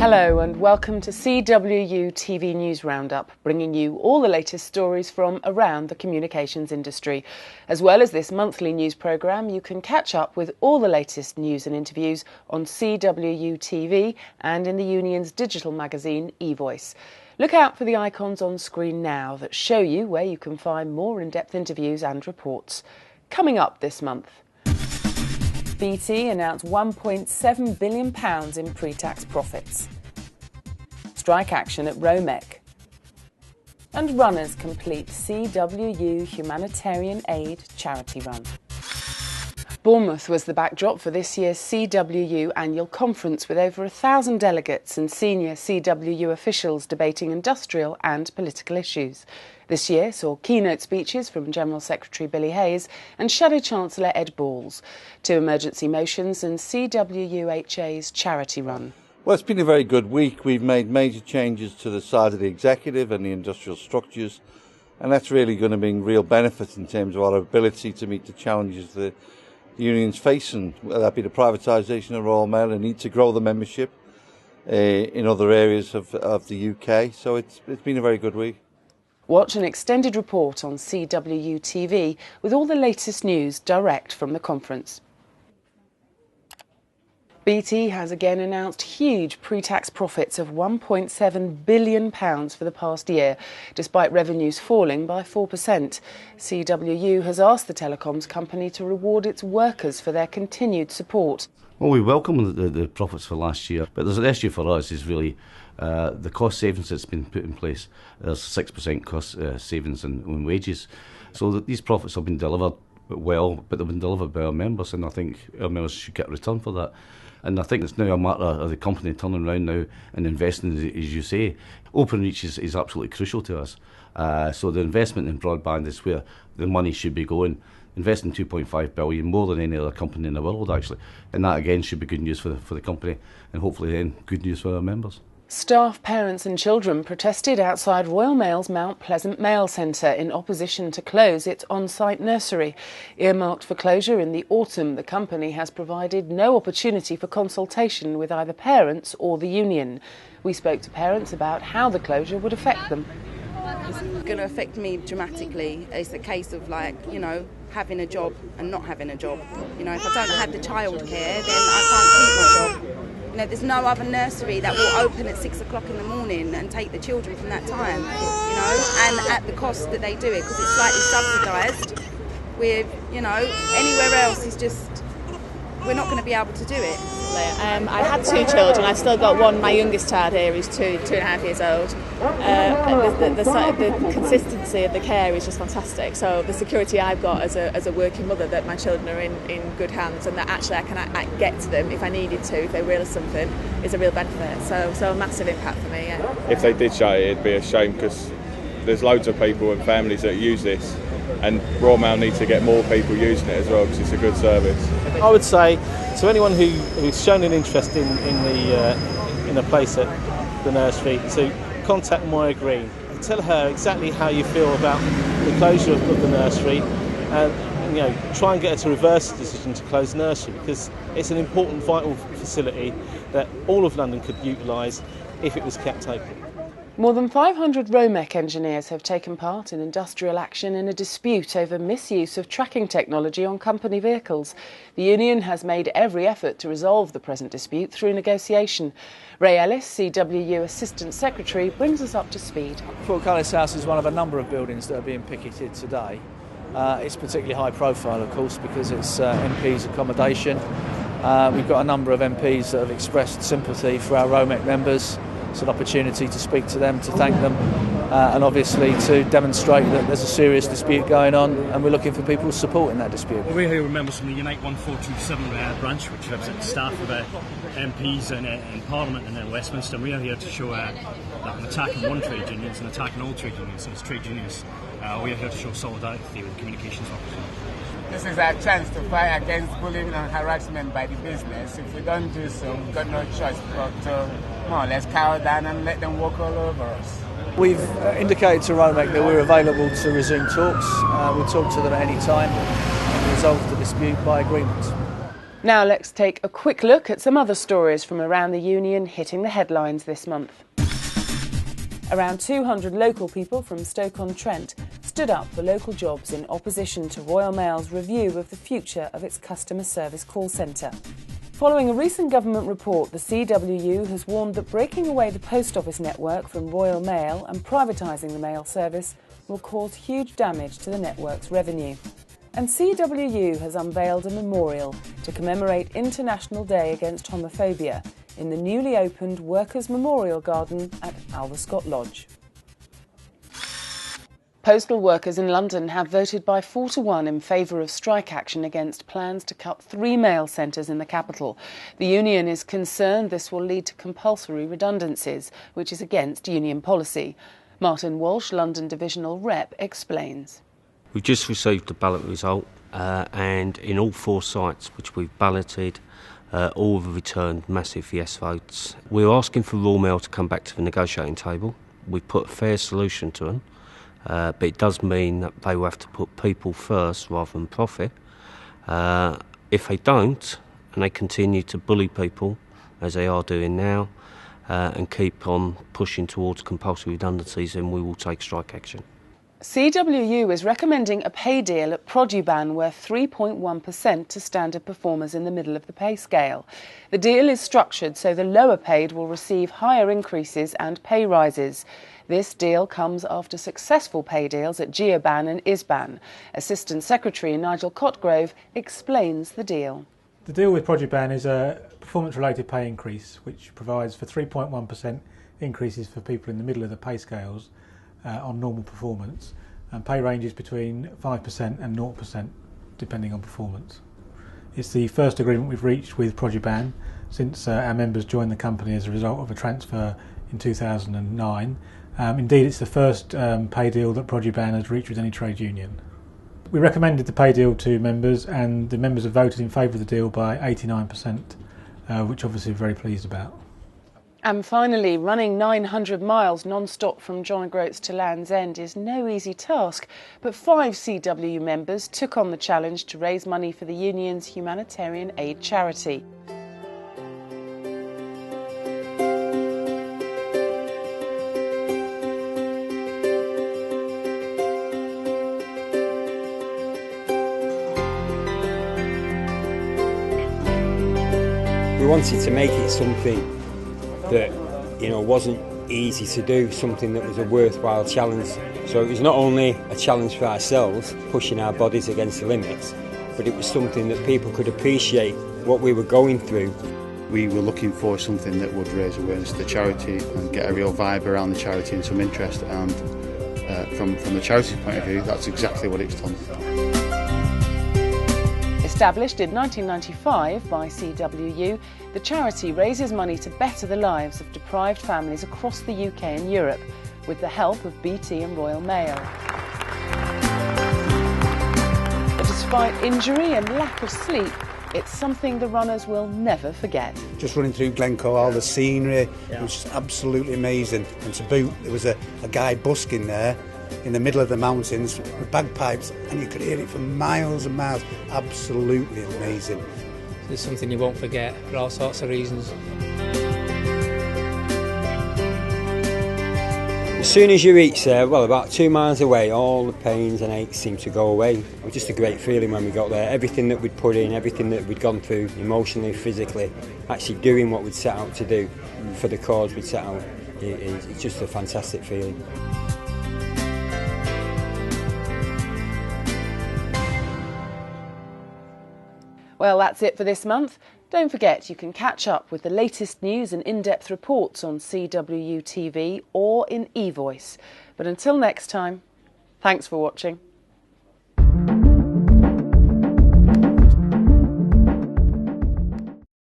Hello and welcome to CWU TV News Roundup, bringing you all the latest stories from around the communications industry. As well as this monthly news programme, you can catch up with all the latest news and interviews on CWU TV and in the union's digital magazine eVoice. Look out for the icons on screen now that show you where you can find more in-depth interviews and reports. Coming up this month, BT announced £1.7 billion in pre-tax profits. Strike action at ROMEC. And runners complete CWU humanitarian aid charity run. Bournemouth was the backdrop for this year's CWU annual conference, with over 1,000 delegates and senior CWU officials debating industrial and political issues. This year saw keynote speeches from General Secretary Billy Hayes and Shadow Chancellor Ed Balls, 2 emergency motions and CWUHA's charity run. Well, it's been a very good week. We've made major changes to the side of the executive and the industrial structures, and that's really going to bring real benefits in terms of our ability to meet the challenges the unions facing, whether that be the privatisation of Royal Mail and need to grow the membership in other areas of the UK. So it's been a very good week. Watch an extended report on CWU TV with all the latest news direct from the conference. BT has again announced huge pre-tax profits of £1.7 billion for the past year, despite revenues falling by 4%. CWU has asked the telecoms company to reward its workers for their continued support. Well, we welcome the profits for last year, but there's an issue for us is really the cost savings that's been put in place. There's 6% cost savings in wages. So that these profits have been delivered well, but they've been delivered by our members, and I think our members should get a return for that. And I think it's now a matter of the company turning around now and investing, as you say. Open reach is absolutely crucial to us. So the investment in broadband is where the money should be going. Investing £2.5 billion, more than any other company in the world, actually. And that, again, should be good news for the company, and hopefully then good news for our members. Staff, parents and children protested outside Royal Mail's Mount Pleasant Mail Centre in opposition to close its on-site nursery. Earmarked for closure in the autumn, the company has provided no opportunity for consultation with either parents or the union. We spoke to parents about how the closure would affect them. It's going to affect me dramatically. It's a case of, like, you know, having a job and not having a job. You know, if I don't have the childcare, then I can't keep my job. You know, there's no other nursery that will open at 6 o'clock in the morning and take the children from that time, you know, and at the cost that they do it, because it's slightly subsidised. With, you know, anywhere else is just, we're not going to be able to do it. I had 2 children. I've still got one. My youngest child here is 2.5 years old. The consistency of the care is just fantastic. So the security I've got as a working mother, that my children are in good hands, and that actually I can get to them if I needed to, if they realised something, is a real benefit. So a massive impact for me. Yeah. If they did shut it, it'd be a shame, because there's loads of people and families that use this, and Royal Mail needs to get more people using it as well, because it's a good service. I would say to anyone who's shown an interest in a place at the nursery, to contact Moira Green. Tell her exactly how you feel about the closure of the nursery, and you know, try and get her to reverse the decision to close the nursery, because it's an important, vital facility that all of London could utilise if it was kept open. More than 500 ROMEC engineers have taken part in industrial action in a dispute over misuse of tracking technology on company vehicles. The union has made every effort to resolve the present dispute through negotiation. Ray Ellis, CWU Assistant Secretary, brings us up to speed. Portcullis House is one of a number of buildings that are being picketed today. It's particularly high profile, of course, because it's MP's accommodation. We've got a number of MPs that have expressed sympathy for our ROMEC members. It's an opportunity to speak to them, to thank them, and obviously to demonstrate that there's a serious dispute going on, and we're looking for people's support in that dispute. Well, we're here with members from the Unite 1427 branch, which represents staff of MPs in Parliament and in Westminster, and we are here to show that an attack on one trade union is an attack on all trade unions, and as trade unions, we are here to show solidarity with communications officers. This is our chance to fight against bullying and harassment by the business. If we don't do so, we've got no choice but to more or less cower down and let them walk all over us. We've indicated to ROMEC that we're available to resume talks. We'll talk to them at any time and resolve the dispute by agreement. Now let's take a quick look at some other stories from around the union hitting the headlines this month. Around 200 local people from Stoke-on-Trent stood up for local jobs in opposition to Royal Mail's review of the future of its customer service call centre. Following a recent government report, the CWU has warned that breaking away the post office network from Royal Mail and privatising the mail service will cause huge damage to the network's revenue. And CWU has unveiled a memorial to commemorate International Day Against Homophobia in the newly opened Workers' Memorial Garden at Alverscott Lodge. Postal workers in London have voted by 4-1 in favour of strike action against plans to cut 3 mail centres in the capital. The union is concerned this will lead to compulsory redundancies, which is against union policy. Martin Walsh, London Divisional Rep, explains. We've just received the ballot result and in all 4 sites which we've balloted, all have returned massive yes votes. We're asking for Royal Mail to come back to the negotiating table. We've put a fair solution to them, but it does mean that they will have to put people first rather than profit. If they don't, and they continue to bully people, as they are doing now, and keep on pushing towards compulsory redundancies, then we will take strike action. CWU is recommending a pay deal at PRODUBAN worth 3.1% to standard performers in the middle of the pay scale. The deal is structured so the lower paid will receive higher increases and pay rises. This deal comes after successful pay deals at GEOBAN and ISBAN. Assistant Secretary Nigel Cotgrove explains the deal. The deal with PRODUBAN is a performance-related pay increase which provides for 3.1% increases for people in the middle of the pay scales on normal performance, and pay ranges between 5% and 0% depending on performance. It's the first agreement we've reached with PRODUBAN since our members joined the company as a result of a transfer in 2009. Indeed, it's the first pay deal that PRODUBAN has reached with any trade union. We recommended the pay deal to members, and the members have voted in favour of the deal by 89%, which obviously we're very pleased about. And finally, running 900 miles non-stop from John O'Groats to Land's End is no easy task, but 5 CWU members took on the challenge to raise money for the union's humanitarian aid charity. We wanted to make it something that, wasn't easy to do, something that was a worthwhile challenge. So it was not only a challenge for ourselves, pushing our bodies against the limits, but it was something that people could appreciate what we were going through. We were looking for something that would raise awareness to the charity and get a real vibe around the charity and some interest, and from the charity's point of view, that's exactly what it's done. Established in 1995 by CWU, the charity raises money to better the lives of deprived families across the UK and Europe, with the help of BT and Royal Mail. But despite injury and lack of sleep, it's something the runners will never forget. Just running through Glencoe, all the scenery, it was just absolutely amazing. And to boot, there was a guy busking there in the middle of the mountains with bagpipes, and you could hear it for miles and miles. Absolutely amazing. It's something you won't forget for all sorts of reasons. As soon as you reach there, well, about 2 miles away, all the pains and aches seem to go away. It was just a great feeling when we got there. Everything that we'd put in, everything that we'd gone through, emotionally, physically, actually doing what we'd set out to do for the cause we'd set out, it's just a fantastic feeling. Well, that's it for this month. Don't forget you can catch up with the latest news and in-depth reports on CWU TV or in eVoice. But until next time, thanks for watching.